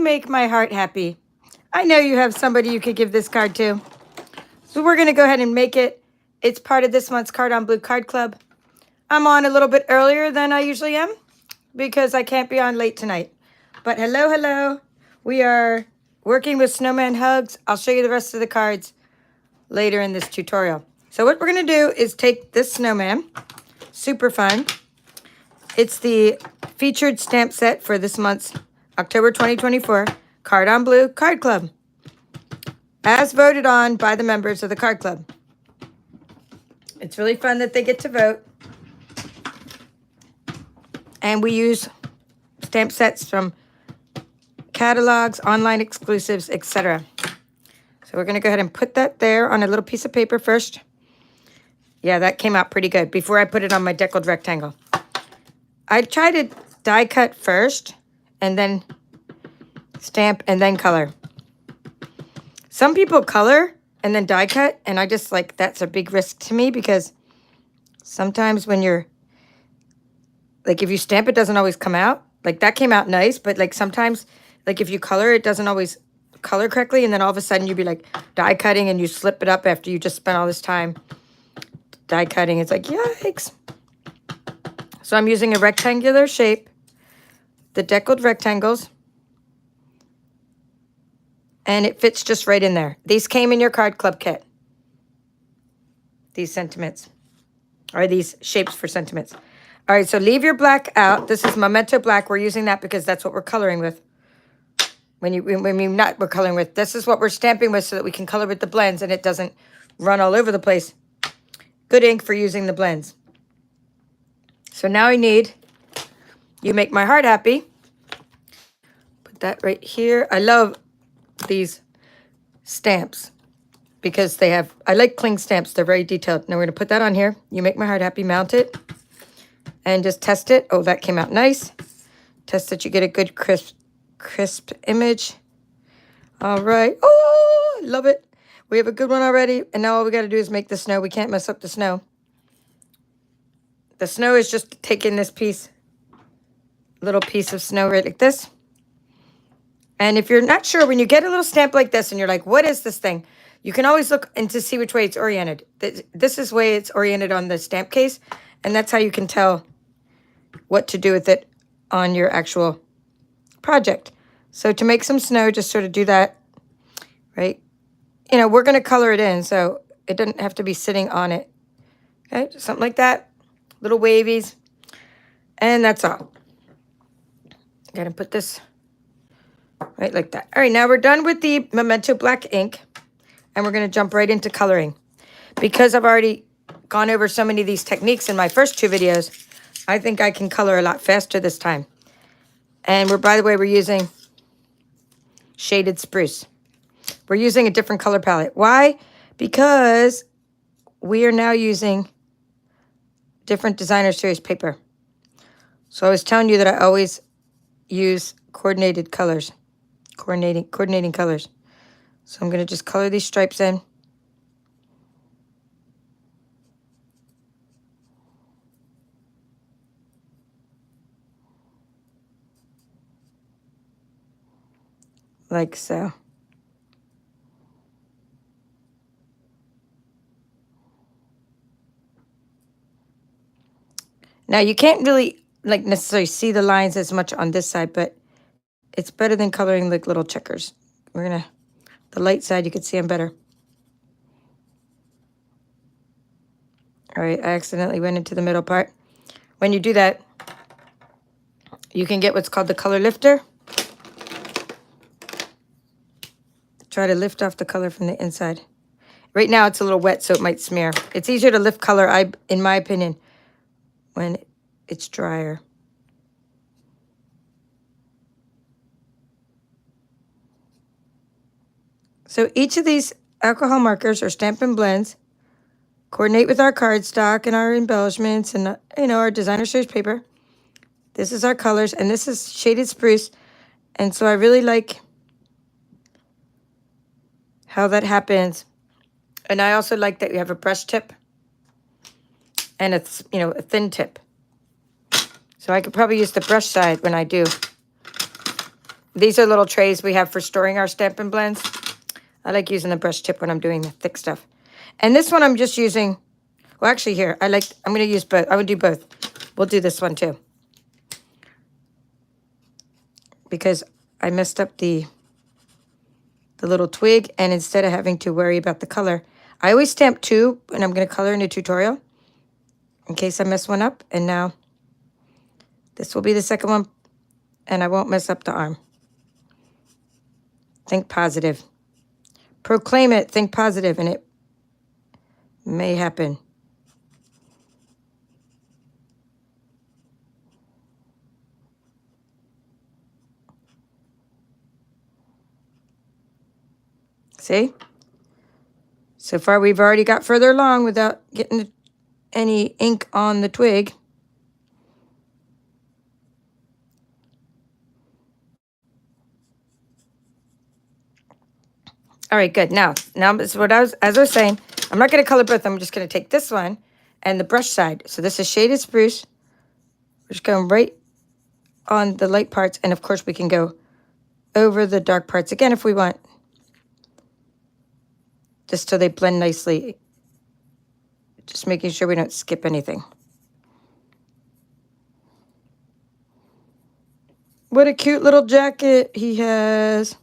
make my heart happy. I know you have somebody you could give this card to. So we're going to go ahead and make it. It's part of this month's Card on Blue Card Club. I'm on a little bit earlier than I usually am because I can't be on late tonight. But hello, hello. We are working with Snowman Hugs. I'll show you the rest of the cards later in this tutorial. So what we're going to do is take this snowman. Super fun. It's the featured stamp set for this month's October 2024 Card on Blue Card Club, as voted on by the members of the card club. It's really fun that they get to vote. And we use stamp sets from catalogs, online exclusives, etc. So we're going to go ahead and put that there on a little piece of paper first. Yeah, that came out pretty good before I put it on my deckled rectangle. I try to die cut first and then stamp and then color. Some people color and then die cut, and I just like, that's a big risk to me because sometimes when you're, like if you stamp, it doesn't always come out. Like that came out nice, but like sometimes, like if you color, it doesn't always color correctly, and then all of a sudden you'd be like die cutting and you slip it up after you just spent all this time die cutting. It's like, yikes. So I'm using a rectangular shape, the deckled rectangles, and it fits just right in there. These came in your card club kit. These sentiments, or these shapes for sentiments. All right, so leave your black out. This is Memento Black. We're using that because that's what we're coloring with. We're coloring with. This is what we're stamping with so that we can color with the blends and it doesn't run all over the place. Good ink for using the blends. So now I need You Make My Heart Happy. Put that right here. I love these stamps because they have, I like cling stamps. They're very detailed. Now we're going to put that on here. You Make My Heart Happy. Mount it and just test it. Oh, that came out nice. Test that you get a good crisp image. All right. Oh, love it. We have a good one already. And now all we got to do is make the snow. We can't mess up the snow. The snow is just taking this piece, little piece of snow right like this. And if you're not sure, when you get a little stamp like this and you're like, what is this thing? You can always look and to see which way it's oriented. This is the way it's oriented on the stamp case. And that's how you can tell what to do with it on your actual project. So to make some snow, just sort of do that, right? You know, we're going to color it in, so it doesn't have to be sitting on it. Okay, just something like that. Little wavies. And that's all. Got to put this right like that. All right, now we're done with the Memento Black ink, and we're going to jump right into coloring. Because I've already gone over so many of these techniques in my first two videos, I think I can color a lot faster this time. And we're, by the way, we're using Shaded Spruce. We're using a different color palette. Why? Because we are now using different designer series paper. So I was telling you that I always use coordinated colors, coordinating colors. So I'm going to just color these stripes in. Like so. Now you can't really like necessarily see the lines as much on this side, but it's better than coloring like little checkers. We're gonna, the light side, you can see them better. All right, I accidentally went into the middle part. When you do that, you can get what's called the color lifter. Try to lift off the color from the inside. Right now it's a little wet, so it might smear. It's easier to lift color, in my opinion, when it's drier. So each of these alcohol markers or Stampin' Blends coordinate with our cardstock and our embellishments and, you know, our designer series paper. This is our colors, and this is Shaded Spruce. And so I really like how that happens. And I also like that you have a brush tip and a thin tip. So I could probably use the brush side when I do These are little trays we have for storing our Stampin' Blends. I like using the brush tip when I'm doing the thick stuff. And this one I'm just using, well, actually here, I'm going to use both. I would do both. We'll do this one too. Because I messed up the little twig, and instead of having to worry about the color, I always stamp two, and I'm going to color in a tutorial in case I mess one up. And now this will be the second one, and I won't mess up the arm. Think positive. Proclaim it, think positive, and it may happen. See? So far, we've already got further along without getting any ink on the twig. All right, good. Now this is what as I was saying, I'm not going to color both. I'm just going to take this one and the brush side. So this is Shaded Spruce. We're just going right on the light parts. And of course, we can go over the dark parts again if we want. Just so they blend nicely. Just making sure we don't skip anything. What a cute little jacket he has.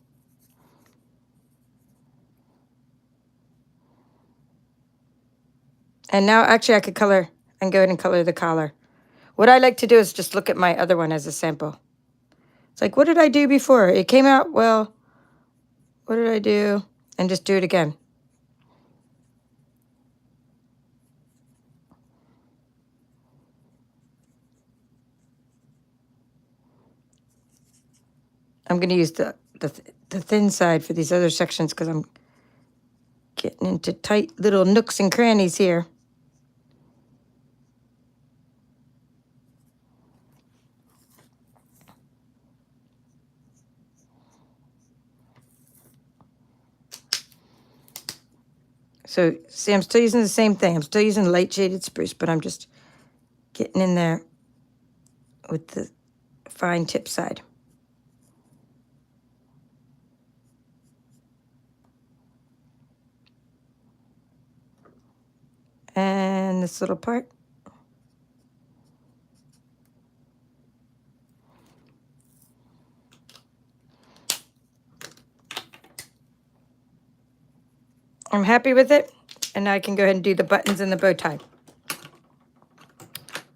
And now, actually, I could color and go ahead and color the collar. What I like to do is just look at my other one as a sample. It's like, what did I do before? It came out well. What did I do? And just do it again. I'm going to use the thin side for these other sections because I'm getting into tight little nooks and crannies here. So, see, I'm still using the same thing. I'm still using light shaded spruce, but I'm just getting in there with the fine tip side. And this little part. I'm happy with it. And now I can go ahead and do the buttons and the bow tie. Let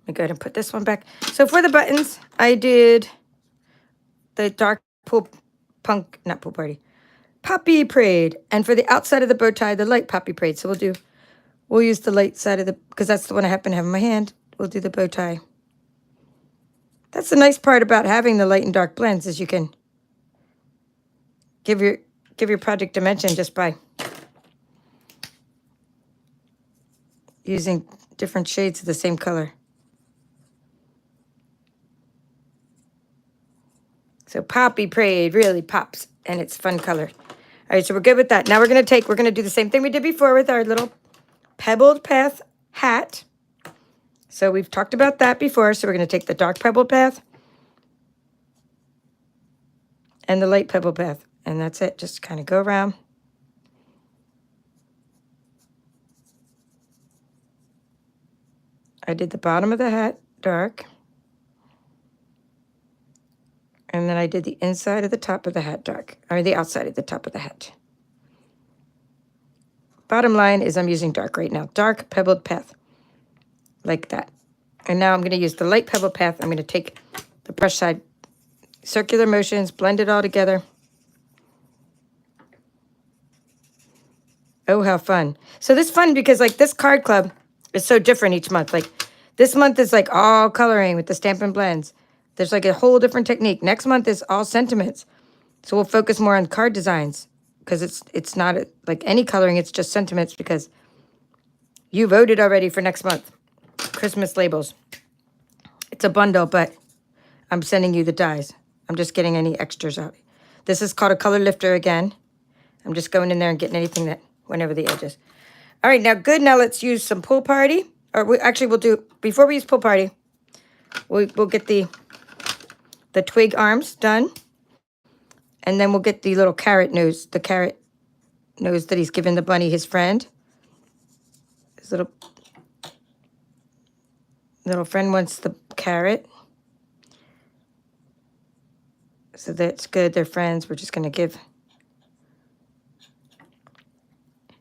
me go ahead and put this one back. So for the buttons, I did the dark not pool party, poppy parade. And for the outside of the bow tie, the light poppy parade. So we'll use the light side of the, because that's the one I happen to have in my hand. We'll do the bow tie. That's the nice part about having the light and dark blends is you can give your project dimension just by using different shades of the same color. So Poppy Parade really pops, and it's fun color. All right, so we're good with that. Now we're going to do the same thing we did before with our little Pebbled Path hat. So we've talked about that before. So we're going to take the dark Pebbled Path and the light Pebbled Path. And that's it. Just kind of go around. I did the bottom of the hat dark. And then I did the inside of the top of the hat dark, or the outside of the top of the hat. Bottom line is I'm using dark right now. Dark Pebbled Path, like that. And now I'm going to use the light Pebbled Path. I'm going to take the brush side, circular motions, blend it all together. Oh, how fun. So this is fun because like this card club is so different each month. Like this month is like all coloring with the Stampin' Blends. There's like a whole different technique. Next month is all sentiments. So we'll focus more on card designs because it's not like any coloring. It's just sentiments because you voted already for next month. Christmas labels. It's a bundle, but I'm sending you the dies. I'm just getting any extras out. This is called a color lifter again. I'm just going in there and getting anything that went over the edges. All right, now good. Now let's use some Pool Party. Or we'll do, before we use Pool Party, we'll get the twig arms done. And then we'll get the little carrot nose, the carrot nose that he's given the bunny, his friend. His little friend wants the carrot. So that's good. They're friends. We're just going to give.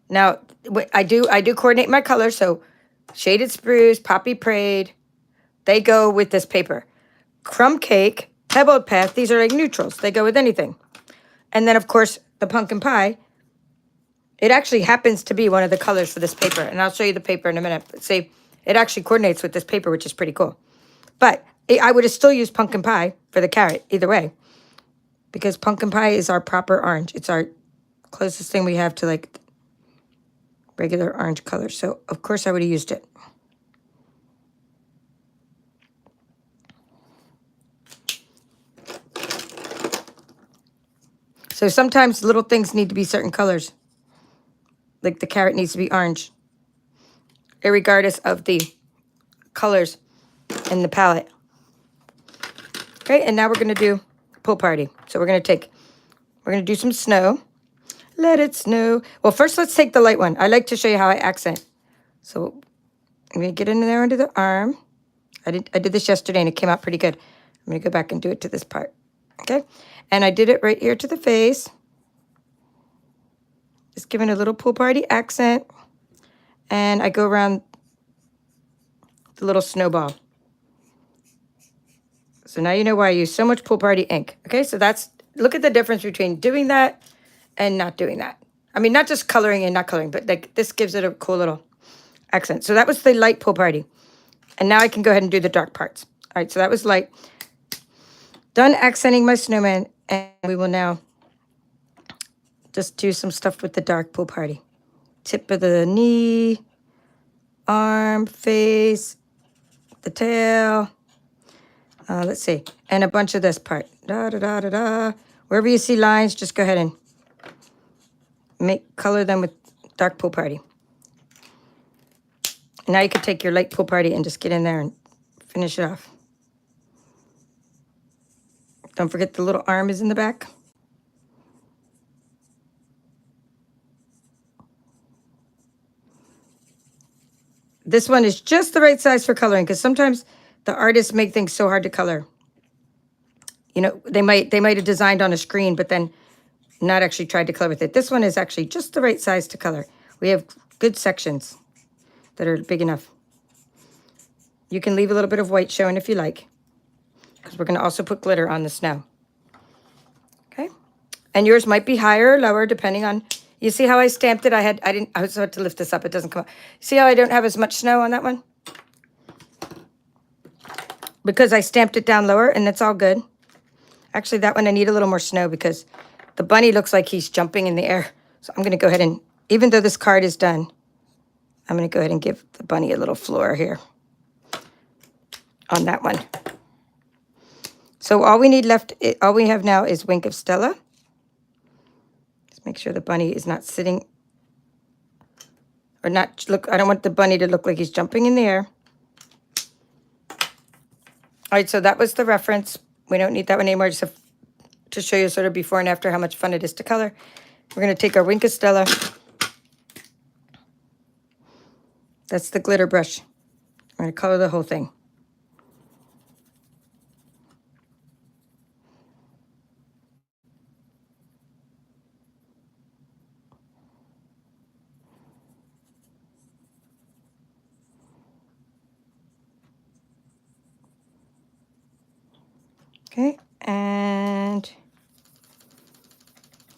Now, I do coordinate my colors. So Shaded Spruce, Poppy Parade, they go with this paper. Crumb Cake, Pebbled Path, these are like neutrals. They go with anything. And then, of course, the Pumpkin Pie. It actually happens to be one of the colors for this paper. And I'll show you the paper in a minute. But see, it actually coordinates with this paper, which is pretty cool. But I would have still used Pumpkin Pie for the carrot, either way. Because Pumpkin Pie is our proper orange. It's our closest thing we have to, like, regular orange color. So, of course, I would have used it. So sometimes little things need to be certain colors. Like the carrot needs to be orange, irregardless of the colors in the palette. Okay, and now we're going to do Pool Party. So we're going to do some snow. Let it snow. Well, first let's take the light one. I like to show you how I accent. So I'm going to get in there under the arm. I did this yesterday and it came out pretty good. I'm going to go back and do it to this part. Okay, and I did it right here to the face. Just giving a little Pool Party accent. And I go around the little snowball. So now you know why I use so much Pool Party ink. Okay, so look at the difference between doing that and not doing that. I mean, not just coloring and not coloring, but like this gives it a cool little accent. So that was the light Pool Party. And now I can go ahead and do the dark parts. All right, so that was light. Done accenting my snowman. And we will now just do some stuff with the dark Pool Party. Tip of the knee, arm, face, the tail. Let's see. And a bunch of this part. Da, da, da, da, da. Wherever you see lines, just go ahead and color them with dark Pool Party. Now you can take your light Pool Party and just get in there and finish it off. Don't forget the little arm is in the back. This one is just the right size for coloring because sometimes the artists make things so hard to color. You know, they might have designed on a screen, but then not actually tried to color with it. This one is actually just the right size to color. We have good sections that are big enough. You can leave a little bit of white showing if you like, because we're going to also put glitter on the snow. Okay, and yours might be higher or lower depending on. You see how I stamped it? I was about to lift this up. It doesn't come out. See how I don't have as much snow on that one? Because I stamped it down lower, and that's all good. Actually, that one I need a little more snow because the bunny looks like he's jumping in the air. So I'm going to go ahead and, even though this card is done, I'm going to go ahead and give the bunny a little floor here on that one. So all we need left, all we have now is Wink of Stella. Just make sure the bunny is not sitting or not look. I don't want the bunny to look like he's jumping in the air. All right, so that was the reference. We don't need that one anymore, just to show you sort of before and after how much fun it is to color. We're going to take our Wink of Stella. That's the glitter brush. I'm going to color the whole thing. Okay, and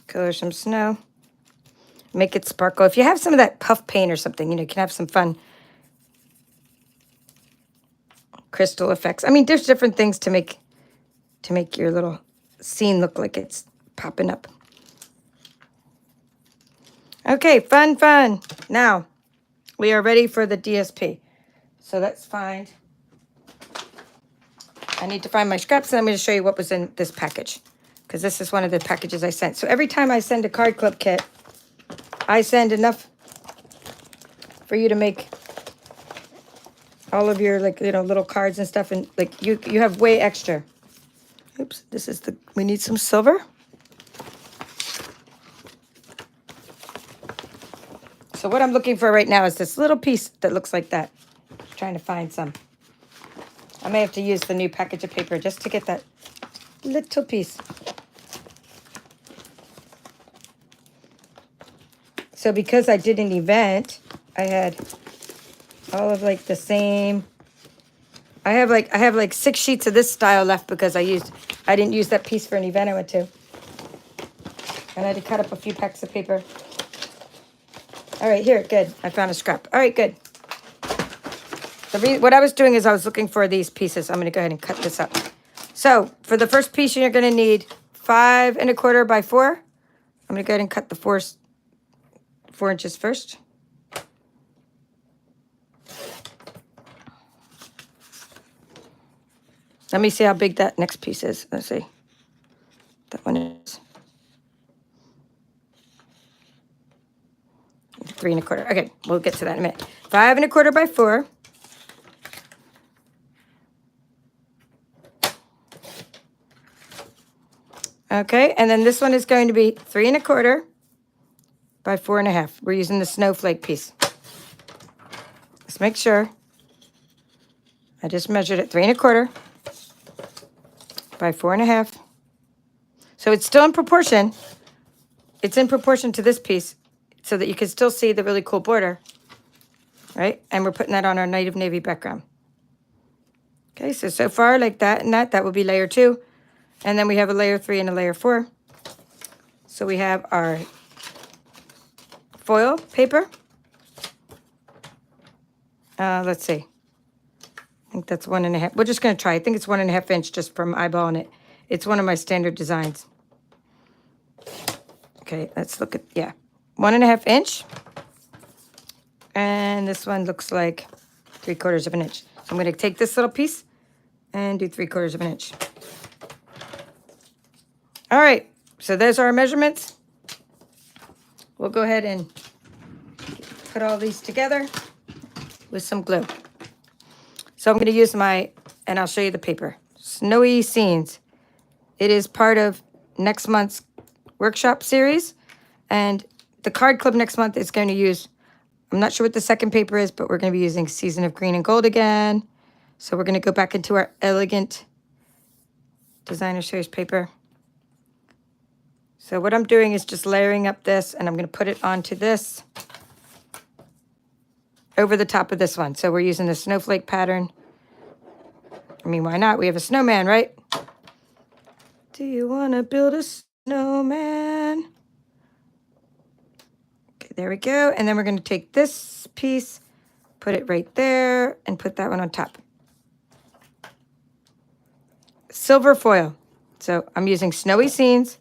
color some snow. Make it sparkle. If you have some of that puff paint or something, you can have some fun crystal effects. I mean, there's different things to make your little scene look like it's popping up. Okay, fun. Now, we are ready for the DSP. So let's find... I need to find my scraps, and I'm going to show you what was in this package, because this is one of the packages I sent. So every time I send a card club kit, I send enough for you to make all of your little cards and stuff, and you have way extra. Oops, we need some silver. So what I'm looking for right now is this little piece that looks like that. I'm trying to find some. I may have to use the new package of paper just to get that little piece. So because I did an event, I had all of like the same. I have like 6 sheets of this style left because I didn't use that piece for an event I went to. And I had to cut up a few packs of paper. All right, here, good. I found a scrap. All right, good. What I was doing is I was looking for these pieces. I'm going to go ahead and cut this up. So for the first piece, you're going to need 5 1/4 by 4. I'm going to go ahead and cut the 4 inches first. Let me see how big that next piece is. Let's see. That one is 3 1/4. Okay, we'll get to that in a minute. 5 1/4 by 4. Okay, and then this one is going to be 3 1/4 by 4 1/2. We're using the snowflake piece. Let's make sure. I just measured it 3 1/4 by 4 1/2. So it's still in proportion. It's in proportion to this piece so that you can still see the really cool border, right? And we're putting that on our native navy background. Okay, so far like that and that would be layer 2. And then we have a layer 3 and a layer 4. So we have our foil paper. Let's see. I think that's 1 1/2. We're just going to try. I think it's 1 1/2 inch just from eyeballing it. It's one of my standard designs. Okay, let's look at, yeah. 1 1/2 inch. And this one looks like 3/4 of an inch. So I'm going to take this little piece and do 3/4 of an inch. All right, so there's our measurements. We'll go ahead and put all these together with some glue. So I'm going to use and I'll show you the paper, Snowy Scenes. It is part of next month's workshop series. And the card club next month is going to use, I'm not sure what the second paper is, but we're going to be using Season of Green and Gold again. So we're going to go back into our Elegant Designer Series paper. So what I'm doing is just layering up this, and I'm going to put it onto this over the top of this one. So we're using the snowflake pattern. I mean, why not? We have a snowman, right? Do you want to build a snowman? Okay, there we go. And then we're going to take this piece, put it right there, and put that one on top. Silver foil. So I'm using Snowy Scenes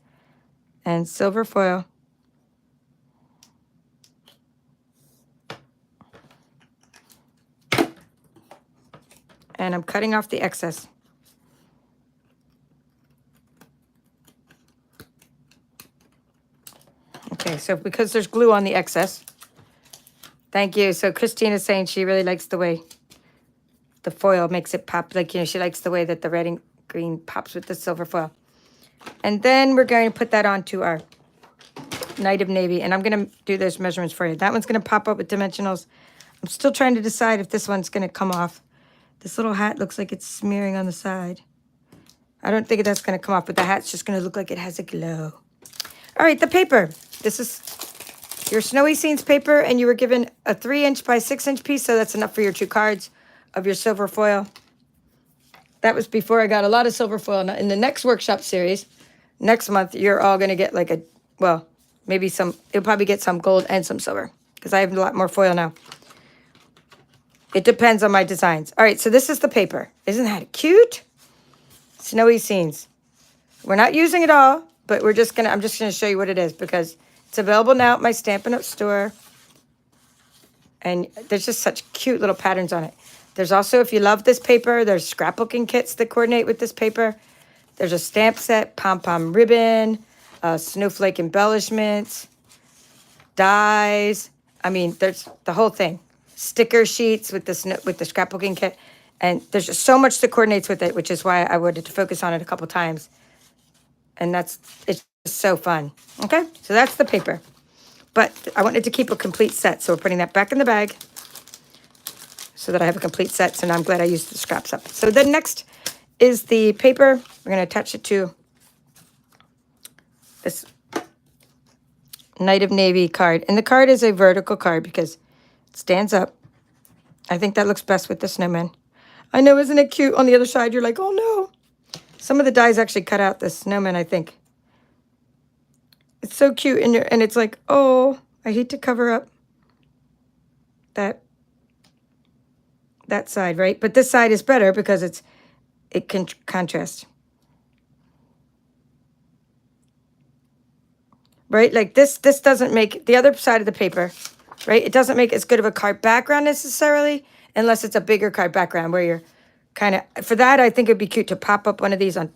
and silver foil. And I'm cutting off the excess. Okay, so because there's glue on the excess. Thank you. So Christina's saying she really likes the way the foil makes it pop. Like, you know, she likes the way that the red and green pops with the silver foil. And then we're going to put that onto our Night of Navy. And I'm going to do those measurements for you. That one's going to pop up with dimensionals. I'm still trying to decide if this one's going to come off. This little hat looks like it's smearing on the side. I don't think that's going to come off, but the hat's just going to look like it has a glow. All right, the paper. This is your Snowy Scenes paper, and you were given a 3 inch by 6 inch piece, so that's enough for your 2 cards of your silver foil. That was before I got a lot of silver foil. Now, in the next workshop series, next month, you're all going to get like maybe some, you'll probably get some gold and some silver, because I have a lot more foil now. It depends on my designs. All right, so this is the paper. Isn't that cute? Snowy Scenes. We're not using it all, but I'm just gonna show you what it is because it's available now at my Stampin' Up store. And there's just such cute little patterns on it. There's also, if you love this paper, there's scrapbooking kits that coordinate with this paper. There's a stamp set, pom-pom ribbon, snowflake embellishments, dies. I mean, there's the whole thing. Sticker sheets with the scrapbooking kit, and there's just so much that coordinates with it, which is why I wanted to focus on it a couple times. And it's just so fun. Okay, so that's the paper. But I wanted to keep a complete set, so we're putting that back in the bag so that I have a complete set. So now I'm glad I used the scraps up. So then next is the paper. We're going to attach it to this Night of Navy card. And the card is a vertical card because it stands up. I think that looks best with the snowman. I know, isn't it cute? On the other side, you're like, oh no. Some of the dies actually cut out the snowman, I think. It's so cute, and it's like, oh, I hate to cover up that side, right? But this side is better because it can contrast. Right? Like this doesn't make the other side of the paper, right? It doesn't make as good of a card background necessarily, unless it's a bigger card background where you're kind of, for that, I think it'd be cute to pop up one of these on,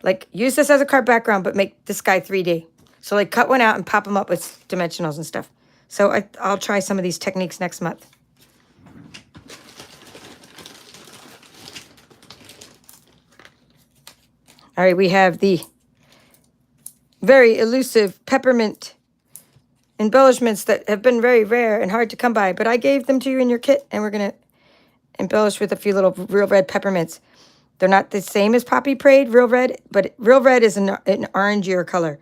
like, use this as a card background, but make this guy 3D. So, like, cut one out and pop them up with dimensionals and stuff. So, I'll try some of these techniques next month. All right, we have the very elusive peppermint embellishments that have been very rare and hard to come by, but I gave them to you in your kit, and we're going to embellish with a few little real red peppermints. They're not the same as Poppy Parade, real red, but real red is an orangier color.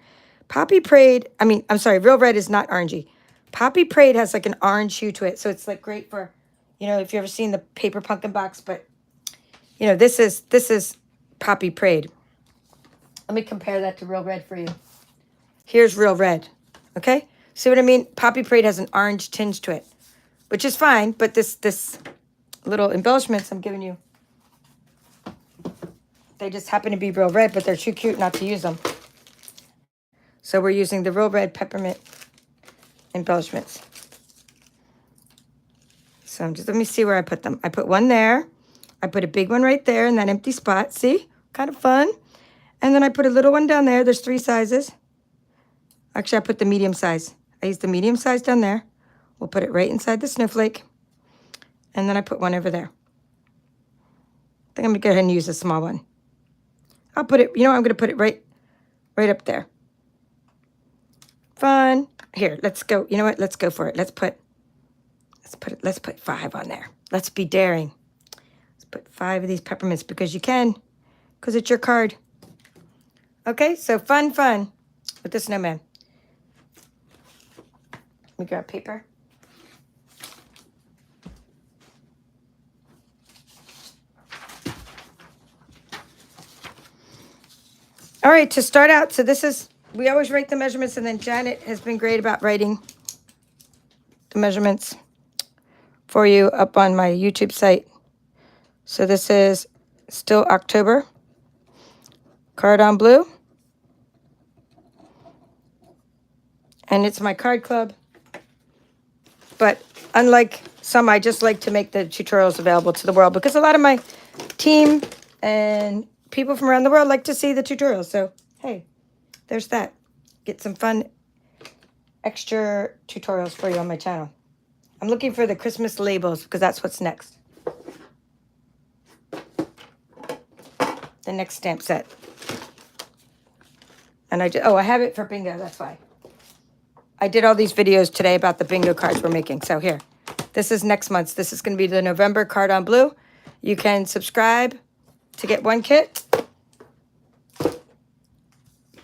Poppy Parade, real red is not orangey. Poppy Parade has like an orange hue to it, so it's like great for, you know, if you've ever seen the paper pumpkin box, but, you know, this is Poppy Parade. Let me compare that to real red for you. Here's real red, okay? See what I mean? Poppy Parade has an orange tinge to it, which is fine, but this little embellishments I'm giving you, they just happen to be real red, but they're too cute not to use them. So we're using the real red peppermint embellishments. So just let me see where I put them. I put one there. I put a big one right there in that empty spot. See? Kind of fun. And then I put a little one down there. There's 3 sizes. Actually, I put the medium size. I used the medium size down there. We'll put it right inside the snowflake. And then I put one over there. I think I'm going to go ahead and use a small one. I'll put it, you know, I'm going to put it right up there. Fun. Here, let's go. You know what? Let's go for it. Let's put 5 on there. Let's be daring. Let's put 5 of these peppermints because you can, because it's your card. Okay, so fun with the snowman. Let me grab paper. All right, to start out, so this is, we always write the measurements, and then Janet has been great about writing the measurements for you up on my YouTube site. So this is still October. Card on blue. And it's my card club. But unlike some, I just like to make the tutorials available to the world because a lot of my team and people from around the world like to see the tutorials. So, hey, there's that. Get some fun extra tutorials for you on my channel. I'm looking for the Christmas labels because that's what's next. The next stamp set. And I have it for bingo, that's why. I did all these videos today about the bingo cards we're making. So here, this is next month's. This is going to be the November card on blue. You can subscribe to get 1 kit.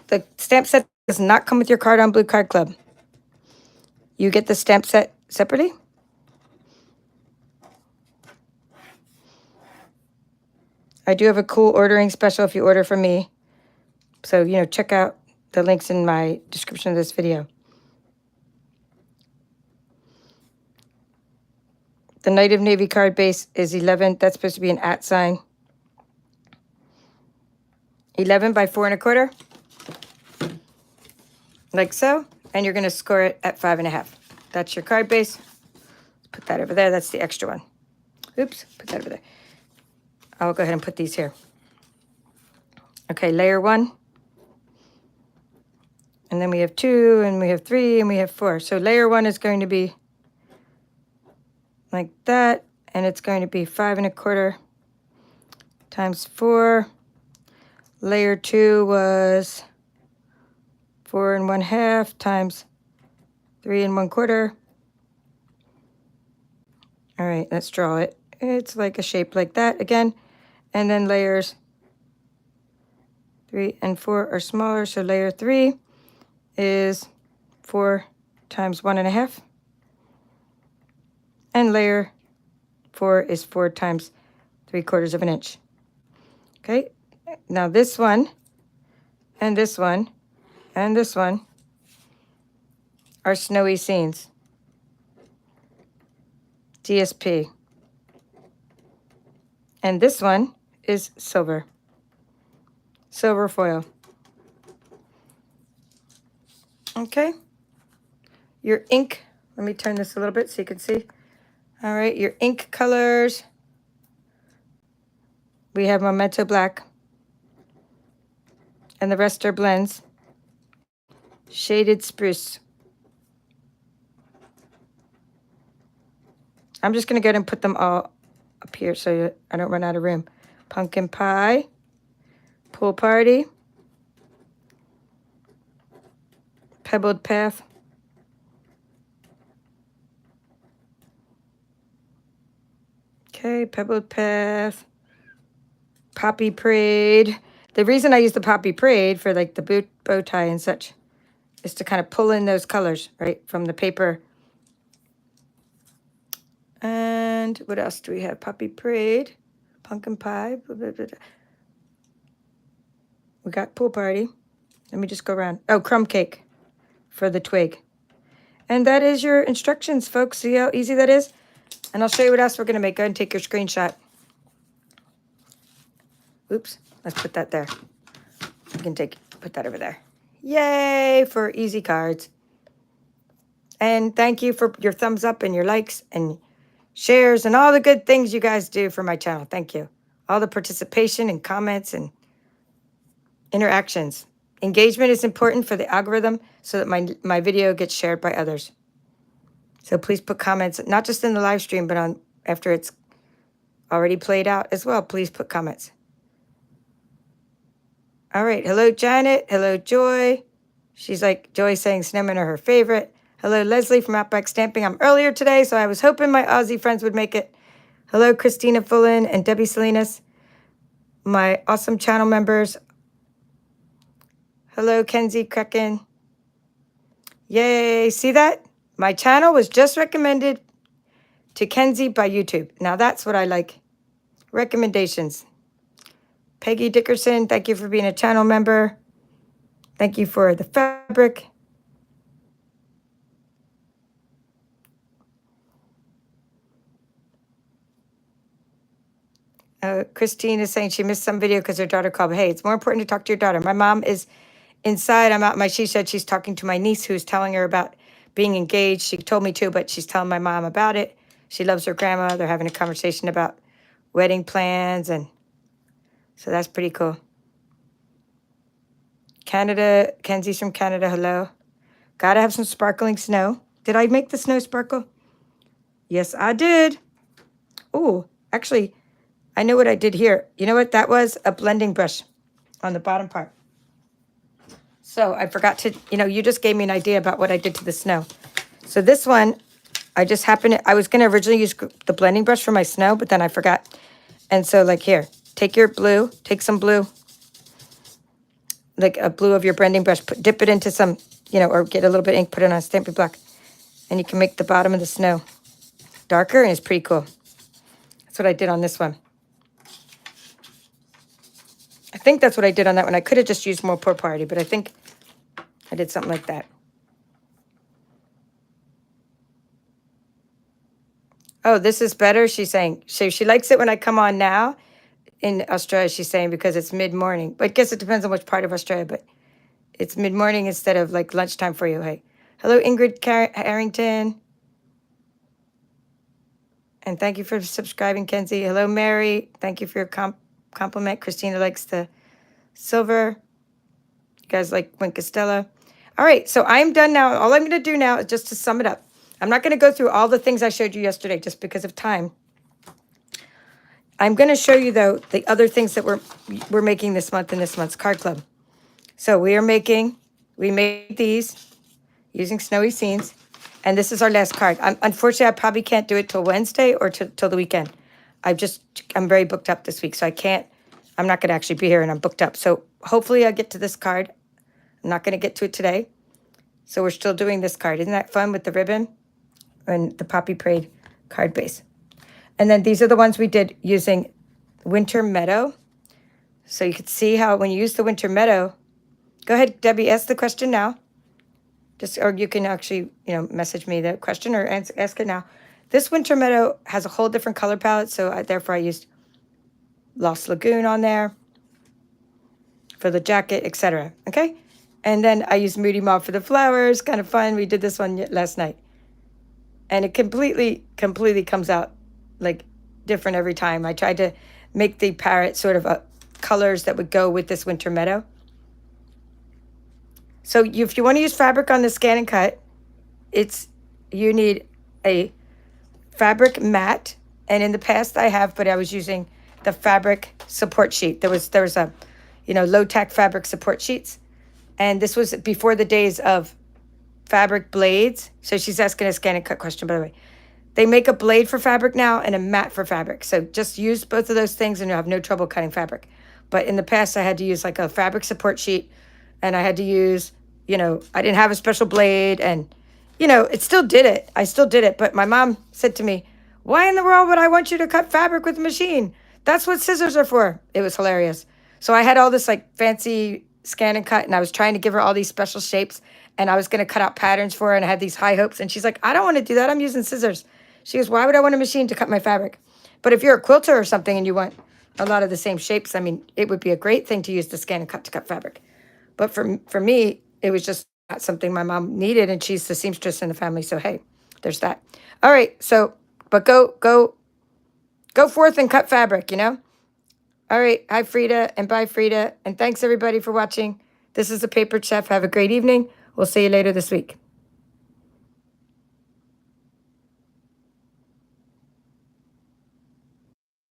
The stamp set does not come with your card on blue card club. You get the stamp set separately. I do have a cool ordering special if you order from me. So, you know, check out the links in my description of this video. The Night of Navy card base is 11. That's supposed to be an @ sign. 11 by 4 1/4. Like so. And you're going to score it at 5 1/2. That's your card base. Put that over there. That's the extra one. Oops. Put that over there. I'll go ahead and put these here. Okay, layer 1. And then we have 2, and we have 3, and we have 4. So layer 1 is going to be like that, and it's going to be 5 1/4 times 4. Layer 2 was 4 1/2 times 3 1/4. All right, let's draw it. It's like a shape like that again. And then layers 3 and 4 are smaller. So layer 3 is 4 times 1 1/2. And layer 4 is 4 times 3/4 of an inch. Okay, now this one, and this one, and this one are snowy scenes. DSP. And this one is silver. Silver foil. Okay. Your ink, let me turn this a little bit so you can see. All right, your ink colors. We have Memento Black. And the rest are blends. Shaded Spruce. I'm just going to go ahead and put them all up here so I don't run out of room. Pumpkin Pie. Pool Party. Pebbled Path. Okay, Pebbled Path. Poppy Parade. The reason I use the Poppy Parade for like the bow tie and such is to kind of pull in those colors, right, from the paper. And what else do we have? Poppy Parade, Pumpkin Pie. Blah, blah, blah. We got Pool Party. Let me just go around. Oh, Crumb Cake for the twig. And that is your instructions, folks. See how easy that is? And I'll show you what else we're going to make. Go ahead and take your screenshot. Oops. Let's put that there. You can put that over there. Yay for easy cards. And thank you for your thumbs up and your likes and shares and all the good things you guys do for my channel. Thank you. All the participation and comments and interactions. Engagement is important for the algorithm so that my video gets shared by others. So please put comments, not just in the live stream, but on after it's already played out as well. Please put comments. All right. Hello, Janet. Hello, Joy. She's like, Joy saying Snowman are her favorite. Hello, Leslie from Outback Stamping. I'm earlier today, so I was hoping my Aussie friends would make it. Hello, Christina Fullen and Debbie Salinas, my awesome channel members. Hello, Kenzie Krecken. Yay. See that? My channel was just recommended to Kenzie by YouTube. Now that's what I like. Recommendations. Peggy Dickerson, thank you for being a channel member. Thank you for the fabric. Christine is saying she missed some video because her daughter called. Hey, it's more important to talk to your daughter. My mom is inside. I'm out in my she shed. She's talking to my niece who's telling her about being engaged. She told me to, but she's telling my mom about it. She loves her grandma. They're having a conversation about wedding plans, and so that's pretty cool. Canada, Kenzie's from Canada. Hello. Gotta have some sparkling snow. Did I make the snow sparkle? Yes, I did. Oh, actually, I know what I did here. You know what? That was a blending brush on the bottom part. So I forgot to, you just gave me an idea about what I did to the snow. So this one, I just happened to, I was going to originally use the blending brush for my snow, but then I forgot. And so like here, take your blue, take some blue, like a blue of your blending brush, dip it into some, or get a little bit of ink, put it on Stampin' Black. And you can make the bottom of the snow darker, and it's pretty cool. That's what I did on this one. I think that's what I did on that one. I could have just used more Pool Party, but I think I did something like that. Oh, this is better, she's saying. So she likes it when I come on now in Australia, she's saying, because it's mid-morning. But I guess it depends on which part of Australia, but it's mid-morning instead of like lunchtime for you. Hey. Hello, Ingrid Harrington. And thank you for subscribing, Kenzie. Hello, Mary. Thank you for your compliment. Christina likes the silver. You guys like Winkastella. All right, so I'm done now. All I'm going to do now is just to sum it up. I'm not going to go through all the things I showed you yesterday just because of time. I'm going to show you, though, the other things that we're making this month in this month's card club. So we made these using Snowy Scenes. And this is our last card. Unfortunately, I probably can't do it till Wednesday or till the weekend. I'm very booked up this week, so I can't. I'm not going to actually be here, and I'm booked up. So hopefully I get to this card. I'm not going to get to it today. So we're still doing this card. Isn't that fun with the ribbon and the Poppy Parade card base? And then these are the ones we did using Winter Meadow. So you could see how when you use the Winter Meadow, go ahead, Debbie, ask the question now. Or you can actually, message me the question or ask it now. This Winter Meadow has a whole different color palette, so therefore I used Lost Lagoon on there for the jacket, etc. Okay? And then I used Moody Mob for the flowers. Kind of fun. We did this one last night. And it completely comes out like different every time. I tried to make the parrot sort of colors that would go with this Winter Meadow. So if you want to use fabric on the Scan and Cut, you need a fabric mat. And in the past I have, but I was using the fabric support sheet. There was a, low tack fabric support sheets. And this was before the days of fabric blades. So she's asking a Scan and Cut question, by the way. They make a blade for fabric now and a mat for fabric. So just use both of those things and you'll have no trouble cutting fabric. But in the past I had to use like a fabric support sheet, and I had to use, I didn't have a special blade, and, it still did it. I still did it. But my mom said to me, why in the world would I want you to cut fabric with a machine? That's what scissors are for. It was hilarious. So I had all this like fancy Scan and Cut, and I was trying to give her all these special shapes, and I was going to cut out patterns for her, and I had these high hopes. And she's like, I don't want to do that. I'm using scissors. She goes, why would I want a machine to cut my fabric? But if you're a quilter or something and you want a lot of the same shapes, it would be a great thing to use the Scan and Cut to cut fabric. But for me, it was just not something my mom needed, and she's the seamstress in the family. So, hey, there's that. All right. So, but go forth and cut fabric, All right. Hi, Frida, and bye, Frida. And thanks, everybody, for watching. This is The Papered Chef. Have a great evening. We'll see you later this week.